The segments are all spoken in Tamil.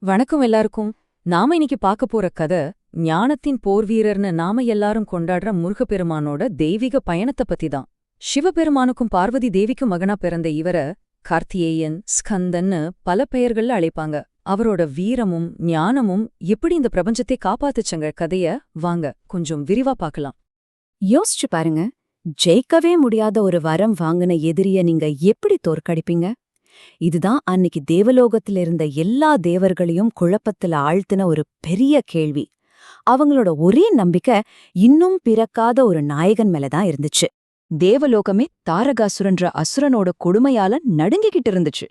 வணக்கம் எல்லாருக்கும். நாம இன்னைக்கு பார்க்க போற கதை ஞானத்தின் போர்வீரர்னு நாம எல்லாரும் கொண்டாடுற முருகப்பெருமானோட தெய்வீக பயணத்தை பத்தி தான். சிவபெருமானுக்கும் பார்வதி தேவிக்கும் மகனா பிறந்த இவர கார்த்தியேயன், ஸ்கந்தன்னு பல பெயர்கள்ல அழைப்பாங்க. அவரோட வீரமும் ஞானமும் எப்படி இந்த பிரபஞ்சத்தை காப்பாத்துச்சங்க கதைய வாங்க கொஞ்சம் விரிவா பார்க்கலாம். யோசிச்சு பாருங்க, ஜெயிக்கவே முடியாத ஒரு வரம் வாங்கின எதிரிய நீங்க எப்படி தோற்கடிப்பீங்க? இதுதான் அன்னிக்கு தேவலோகத்துல இருந்த எல்லா தேவர்களையும் குழப்பத்துல ஆழ்த்தின ஒரு பெரிய கேள்வி. அவங்களோட ஒரே நம்பிக்கை இன்னும் பிறக்காத ஒரு நாயகன் மேலதான் இருந்துச்சு. தேவலோகமே தாரகாசுரன்ற அசுரனோட கொடுமையால நடுங்கிக்கிட்டு இருந்துச்சு.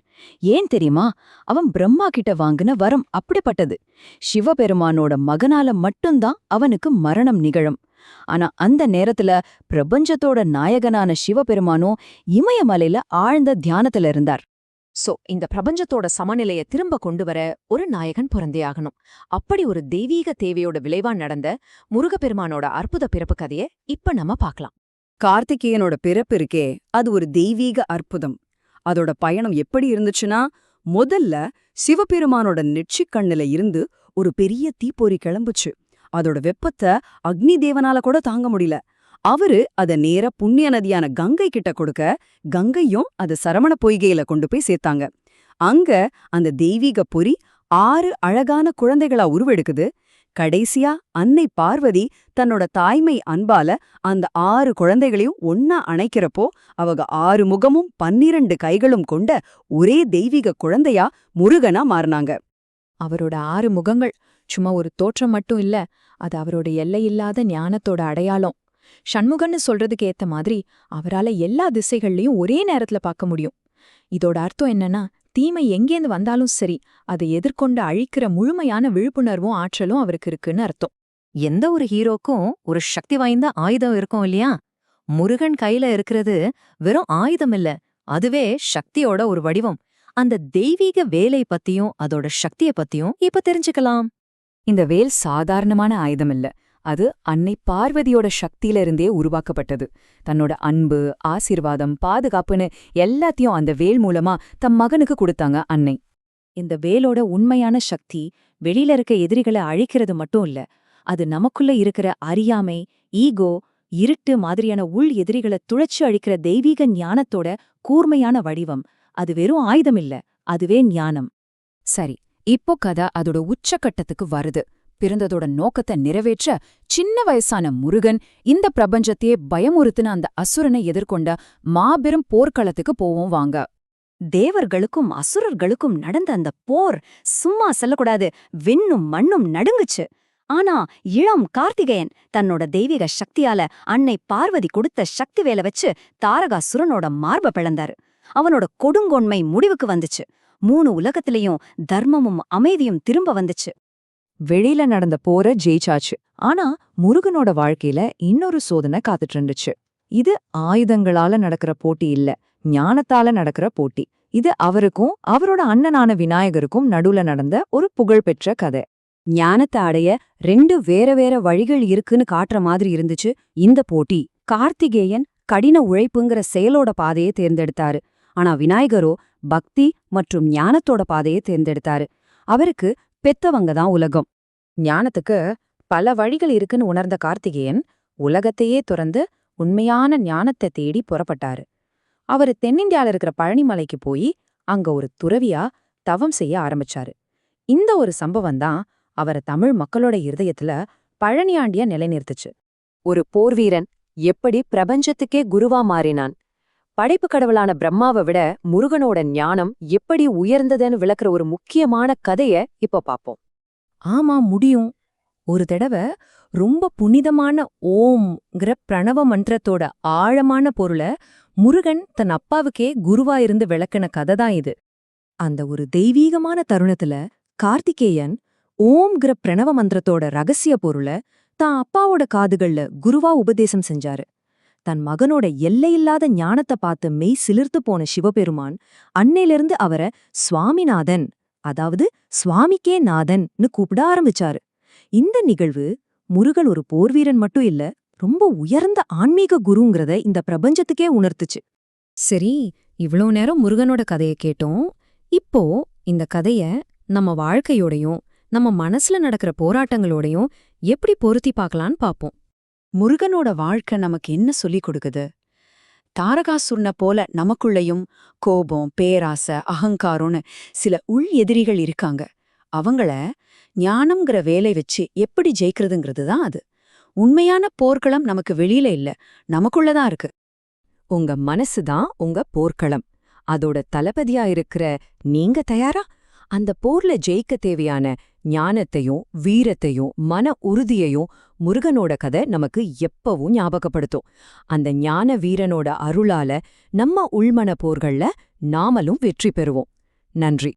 ஏன் தெரியுமா? அவன் பிரம்மா கிட்ட வாங்கின வரம் அப்படிப்பட்டது. சிவபெருமானோட மகனால மட்டும்தான் அவனுக்கு மரணம் நிகழும். ஆனா அந்த நேரத்துல பிரபஞ்சத்தோட நாயகனான சிவபெருமானோ இமயமலையில ஆழ்ந்த தியானத்துல இருந்தார். இந்த பிரபஞ்சத்தோட சமநிலைய திரும்ப கொண்டு வர ஒரு நாயகன் பிறந்தே ஆகணும். அப்படி ஒரு தெய்வீக தேவையோட விளைவா நடந்த முருகப்பெருமானோட அற்புத பிறப்பு கதைய இப்ப நம்ம பார்க்கலாம். கார்த்திகேயனோட பிறப்பு இருக்கே, அது ஒரு தெய்வீக அற்புதம். அதோட பயணம் எப்படி இருந்துச்சுன்னா, முதல்ல சிவபெருமானோட நெற்றிக்கண்ணுல இருந்து ஒரு பெரிய தீப்பொறி கிளம்புச்சு. அதோட வெப்பத்தை அக்னி தேவனால கூட தாங்க முடியல. அவரு அத நேர புண்ணிய நதியான கங்கை கிட்ட கொடுக்க, கங்கையும் அத சரவண பொய்கையில கொண்டு போய் சேர்த்தாங்க. அங்க அந்த தெய்வீக பொறி 6 அழகான குழந்தைகளா உருவெடுக்குது. கடைசியா அன்னை பார்வதி தன்னோட தாய்மை அன்பால அந்த 6 குழந்தைகளையும் ஒன்னா அணைக்கிறப்போ அவங்க 6 முகமும் 12 கைகளும் கொண்ட ஒரே தெய்வீக குழந்தையா முருகனா மாறினாங்க. அவரோட 6 முகங்கள் சும்மா ஒரு தோற்றம் மட்டும் இல்ல, அது அவரோட எல்லையில்லாத ஞானத்தோட அடையாளம். ஷண்முகன்னு சொல்றதுக்கு ஏத்த மாதிரி அவரால எல்லா திசைகள்லயும் ஒரே நேரத்துல பார்க்க முடியும். இதோட அர்த்தம் என்னன்னா, தீமை எங்கேந்து வந்தாலும் சரி, அதை எதிர்கொண்டு அழிக்கிற முழுமையான விழிப்புணர்வும் ஆற்றலும் அவருக்கு இருக்குன்னு அர்த்தம். எந்த ஒரு ஹீரோக்கும் ஒரு சக்தி வாய்ந்த ஆயுதம் இருக்கும் இல்லையா? முருகன் கையில இருக்கிறது வெறும் ஆயுதம் இல்ல, அதுவே சக்தியோட ஒரு வடிவம். அந்த தெய்வீக வேலை பத்தியும் அதோட சக்திய பத்தியும் இப்ப தெரிஞ்சுக்கலாம். இந்த வேல் சாதாரணமான ஆயுதம் இல்ல, அது அன்னை பார்வதியோட சக்தியில இருந்தே உருவாக்கப்பட்டது. தன்னோட அன்பு, ஆசீர்வாதம், பாதுகாப்புன்னு எல்லாத்தையும் அந்த வேல் மூலமா தம் மகனுக்கு கொடுத்தாங்க அன்னை. இந்த வேலோட உண்மையான சக்தி வெளியில இருக்க எதிரிகளை அழிக்கிறது மட்டும் இல்ல, அது நமக்குள்ள இருக்கிற அறியாமை, ஈகோ, இருட்டு மாதிரியான உள் எதிரிகளை துளைச்சு அழிக்கிற தெய்வீக ஞானத்தோட கூர்மையான வடிவம். அது வெறும் ஆயுதம் இல்ல, அதுவே ஞானம். சரி, இப்போ கதை அதோட உச்சக்கட்டத்துக்கு வருது. பிறந்ததோட நோக்கத்தை நிறைவேற்ற சின்ன வயசான முருகன் இந்த பிரபஞ்சத்தையே பயமுறுத்தின அந்த அசுரனை எதிர்கொண்ட மாபெரும் போர்க்களத்துக்கு போவோம் வாங்க. தேவர்களுக்கும் அசுரர்களுக்கும் நடந்த அந்த போர் சும்மா சொல்லக்கூடாது, விண்ணும் மண்ணும் நடுங்குச்சு. ஆனா இளம் கார்த்திகேயன் தன்னோட தெய்வீக சக்தியால அன்னை பார்வதி கொடுத்த சக்தி வேலை வச்சு தாரகாசுரனோட மார்ப பிளந்தாரு. அவனோட கொடுங்கொன்மை முடிவுக்கு வந்துச்சு. 3 உலகத்திலையும் தர்மமும் அமைதியும் திரும்ப வந்துச்சு. வெளியில நடந்த போர ஜெயிச்சாச்சு. ஆனா முருகனோட வாழ்க்கையில இன்னொரு சோதனை காத்துட்டு இருந்துச்சு. இது ஆயுதங்களால நடக்கிற போட்டி இல்ல, ஞானத்தால நடக்கிற போட்டி. இது அவருக்கும் அவரோட அண்ணனான விநாயகருக்கும் நடுவுல நடந்த ஒரு புகழ்பெற்ற கதை. ஞானத்தை அடைய 2 வேற வேற வழிகள் இருக்குன்னு காட்டுற மாதிரி இருந்துச்சு இந்த போட்டி. கார்த்திகேயன் கடின உழைப்புங்கிற செயலோட பாதையை தேர்ந்தெடுத்தாரு. ஆனா விநாயகரோ பக்தி மற்றும் ஞானத்தோட பாதையை தேர்ந்தெடுத்தாரு. அவருக்கு பெத்தவங்க தான் உலகம். ஞானத்துக்கு பல வழிகள் இருக்குன்னு உணர்ந்த கார்த்திகேயன் உலகத்தையே துறந்து உண்மையான ஞானத்தை தேடி புறப்பட்டாரு. அவரு தென்னிந்தியால இருக்கிற பழனிமலைக்கு போய் அங்க ஒரு துறவியா தவம் செய்ய ஆரம்பிச்சாரு. இந்த ஒரு சம்பவம் தான் அவரை தமிழ் மக்களோட இருதயத்துல பழனியாண்டியா நிலைநிறுத்துச்சு. ஒரு போர்வீரன் எப்படி பிரபஞ்சத்துக்கே குருவா மாறினான், படைப்பு கடவுளான பிரம்மாவை விட முருகனோட ஞானம் எப்படி உயர்ந்ததுன்னு விளக்குற ஒரு முக்கியமான கதைய இப்ப பாப்போம். ஆமா, முடியும். ஒரு தடவை ரொம்ப புனிதமான ஓம்ங்கிற பிரணவ மந்திரத்தோட ஆழமான பொருளை முருகன் தன் அப்பாவுக்கே குருவா இருந்து விளக்கின கதை தான் இது. அந்த ஒரு தெய்வீகமான தருணத்துல கார்த்திகேயன் ஓம்ங்கிற பிரணவ மந்திரத்தோட ரகசிய பொருளை தான் அப்பாவோட காதுகள்ல குருவா உபதேசம் செஞ்சாரு. தன் மகனோட எல்லையில்லாத ஞானத்தை பார்த்து மெய் சிலிர்த்து போன சிவபெருமான் அன்னையிலிருந்து அவரை சுவாமிநாதன், அதாவது சுவாமிக்கே நாதன்னு கூப்பிட ஆரம்பிச்சாரு. இந்த நிகழ்வு முருகன் ஒரு போர்வீரன் மட்டும் இல்ல, ரொம்ப உயர்ந்த ஆன்மீக குருங்கிறத இந்த பிரபஞ்சத்துக்கே உணர்த்துச்சு. சரி, இவ்ளோ நேரம் முருகனோட கதைய கேட்டோம். இப்போ இந்த கதைய நம்ம வாழ்க்கையோடையும் நம்ம மனசுல நடக்கிற போராட்டங்களோடையும் எப்படி பொருத்தி பார்க்கலான்னு பாப்போம். முருகனோட வாழ்க்கை நமக்கு என்ன சொல்லிக் கொடுக்குது? தாரகாசுரனை போல நமக்குள்ளேயும் கோபம், பேராசை, அகங்காரம்னு சில உள் எதிரிகள் இருக்காங்க. அவங்கள ஞானம்ங்கிற வேலை வச்சு எப்படி ஜெயிக்கிறதுங்கிறது தான் அது. உண்மையான போர்க்களம் நமக்கு வெளியில இல்ல, நமக்குள்ளதான் இருக்கு. உங்க மனசுதான் உங்க போர்க்களம். அதோட தளபதியா இருக்கிற நீங்க தயாரா? அந்த போர்ல ஜெயிக்க தேவையான ஞானத்தையும் வீரத்தையும் மன உறுதியையும் முருகனோட கதை நமக்கு எப்பவும் ஞாபகப்படுத்தும். அந்த ஞான வீரனோட அருளால நம்ம உள்மன போர்கள்ல நாமளும் வெற்றி பெறுவோம். நன்றி.